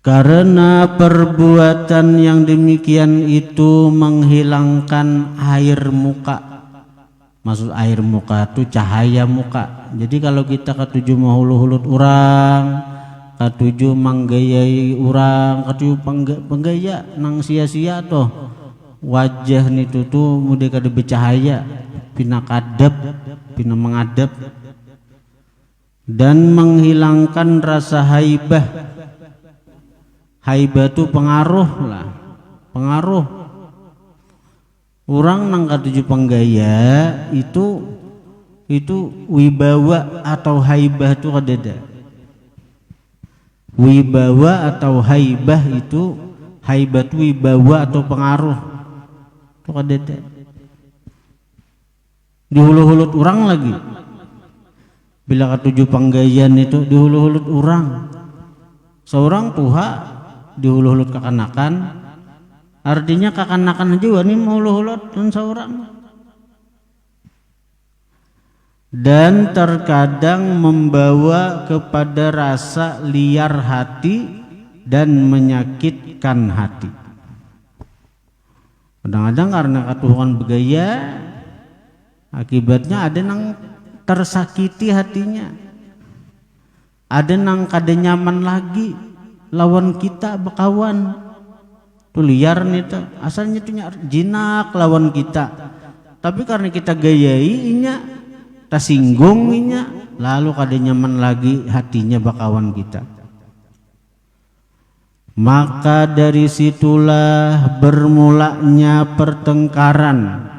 Karena perbuatan yang demikian itu menghilangkan air muka. Maksud air muka itu cahaya muka. Jadi kalau kita ketujuh menghulu-hulut orang, ketujuh menggayai orang, ketujuh penggaya nang sia-sia toh wajah nitu tuh mudah kada bercahaya, pina kadep, pina mengadep, dan menghilangkan rasa haibah. Haibah itu pengaruh lah, pengaruh. Orang nang ketujuh penggaya itu wibawa atau haibah itu kadada. Wibawa atau haibah itu haibah itu wibawa atau pengaruh itu kadada. Dihulu-hulut orang lagi. Bila ketujuh penggayaan itu dihulu-hulut orang. Seorang tuha dihulu-hulut kekanakan, artinya kekanakan aja wani menghulu-hulut dan seorang. Dan terkadang membawa kepada rasa liar hati dan menyakitkan hati. Kadang-kadang karena ketuhan begaya, akibatnya ada yang tersakiti hatinya, ada yang kada nyaman lagi lawan kita bekawan. Tuh liar nih tuh, asalnya tuh jinak lawan kita, tapi karena kita gayai inya, tersinggung inya, lalu kada nyaman lagi hatinya bakawan kita. Maka dari situlah bermulanya pertengkaran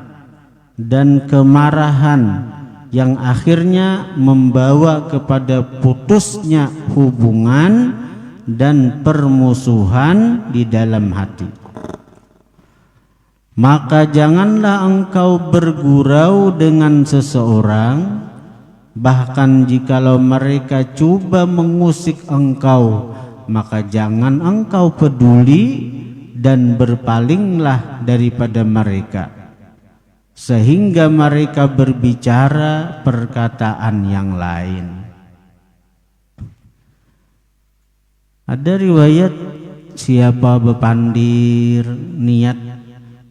dan kemarahan yang akhirnya membawa kepada putusnya hubungan dan permusuhan di dalam hati. Maka janganlah engkau bergurau dengan seseorang, bahkan jikalau mereka coba mengusik engkau, maka jangan engkau peduli dan berpalinglah daripada mereka, sehingga mereka berbicara perkataan yang lain. Ada riwayat siapa bepandir niat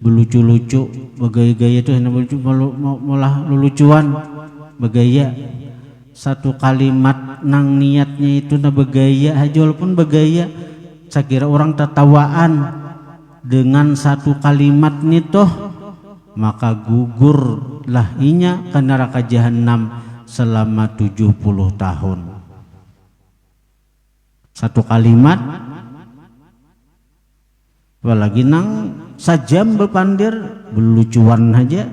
belucu-lucu begaya-gaya itu malah lulucuan begaya, satu kalimat nang niatnya itu na begaya aja walaupun begaya, saya kira orang tertawaan dengan satu kalimat nitoh, maka gugurlah inya ke neraka jahanam selama 70 tahun. Satu kalimat, apalagi nang sajam bepandir belucuan aja,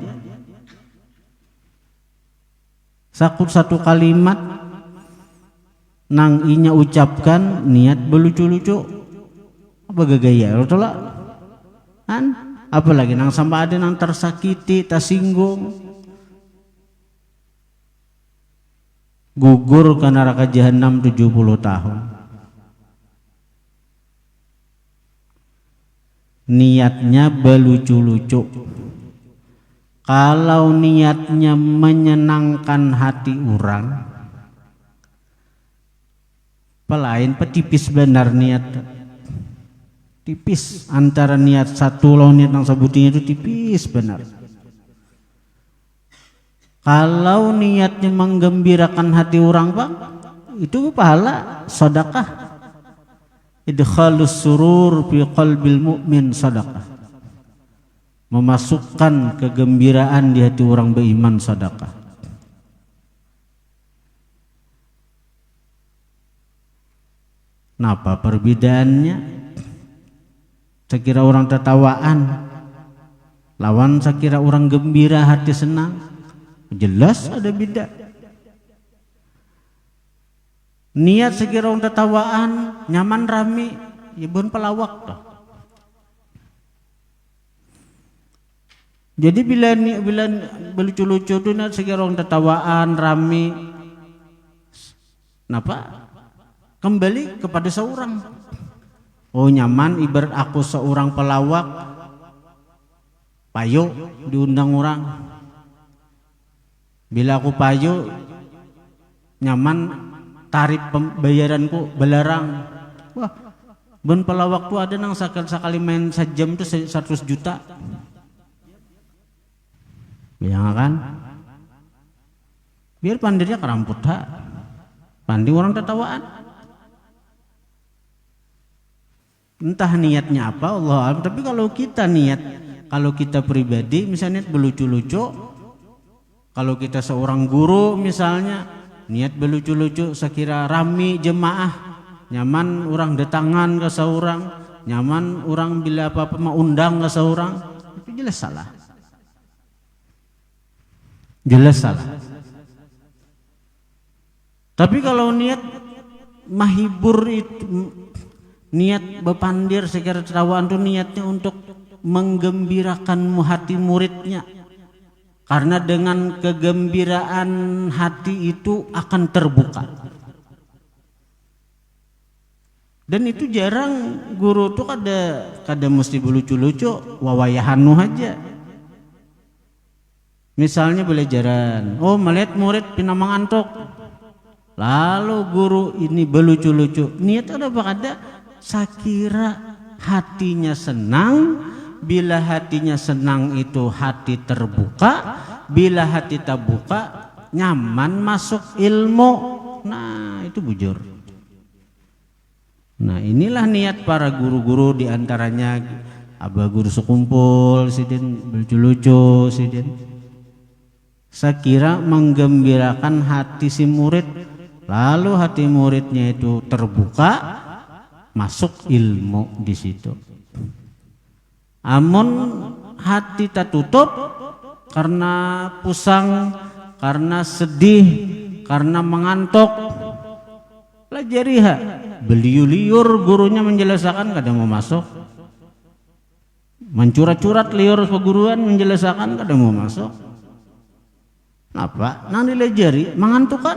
satu kalimat nang inya ucapkan niat belucu-lucu apa gaya tolak kan, apalagi nang sama ada nang tersakiti, tersinggung, gugur ke neraka jahanam 70 tahun. Niatnya belucu-lucu. Kalau niatnya menyenangkan hati orang, pelain petipis benar niat, tipis antara niat satu lawan niat yang sebutnya itu tipis benar. Kalau niatnya menggembirakan hati orang pak, itu pahala sedekah. Idkhalus surur fi qalbil mu'min sedekah. Memasukkan kegembiraan di hati orang beriman sedekah. Napa perbedaannya? Sekira orang tertawaan lawan sekira orang gembira hati senang, jelas ada beda. Niat sekira orang tertawaan nyaman rame, ya pun pelawak toh. Jadi bila lucu-lucu itu niat sekira orang tertawaan rame, kenapa? Kembali kepada seorang. Oh nyaman ibarat aku seorang pelawak, payo diundang orang. Bila aku payo nyaman, tarif pembayaranku belarang. Wah, Ben pala waktu ada nang sekali main sejam tuh 100 juta. Ya kan? Biar pandirnya keramput ha. Pandi orang tertawaan. Entah niatnya apa Allah alam. Tapi kalau kita niat, kalau kita pribadi misalnya belucu-lucu, kalau kita seorang guru misalnya niat belucu-lucu sekira rami jemaah, nyaman orang datangan ke seorang, nyaman orang bila apa-apa mau undang ke seorang, itu jelas salah. Jelas salah. Tapi kalau niat mahibur itu, niat bepandir sekira tawaan itu niatnya untuk menggembirakan hati muridnya. Karena dengan kegembiraan hati itu akan terbuka. Dan itu jarang guru tuh kada mesti lucu-lucu, wawayahanu aja. Misalnya belajaran, oh melihat murid pina mengantuk, lalu guru ini belucu-lucu, niat ada apa kada? Sakira hatinya senang, bila hatinya senang itu hati terbuka, bila hati terbuka nyaman masuk ilmu, nah itu bujur. Nah inilah niat para guru-guru, diantaranya abah guru sekumpul sidin lucu-lucu sidin, sekira menggembirakan hati si murid, lalu hati muridnya itu terbuka masuk ilmu di situ. Amun hati tertutup karena pusang, karena sedih, karena mengantuk, pelajariha. Beliur-liur gurunya menjelaskan kada mau masuk, mencurat-curat liur peguruan menjelaskan kada mau masuk. Apa? Nang dilajari mengantukan,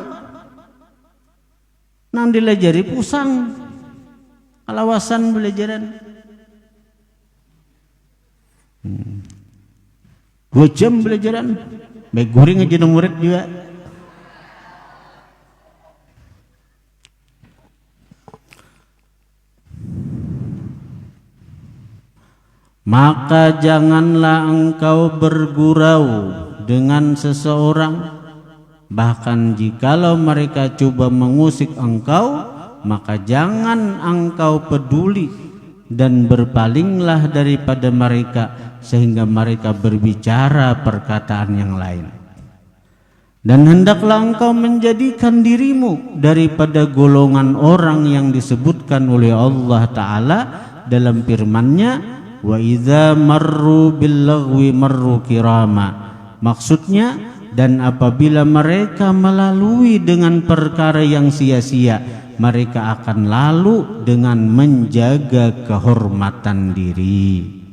nang dilajari pusang, kalawasan belajaran. 2 jam belajaran, baik guring aja murid juga. Maka janganlah engkau bergurau dengan seseorang, bahkan jikalau mereka coba mengusik engkau, maka jangan engkau peduli dan berpalinglah daripada mereka sehingga mereka berbicara perkataan yang lain. Dan hendaklah engkau menjadikan dirimu daripada golongan orang yang disebutkan oleh Allah Ta'ala dalam firman-Nya, wa idza marru bil lagwi marru kirama. Maksudnya, dan apabila mereka melalui dengan perkara yang sia-sia, mereka akan lalu dengan menjaga kehormatan diri.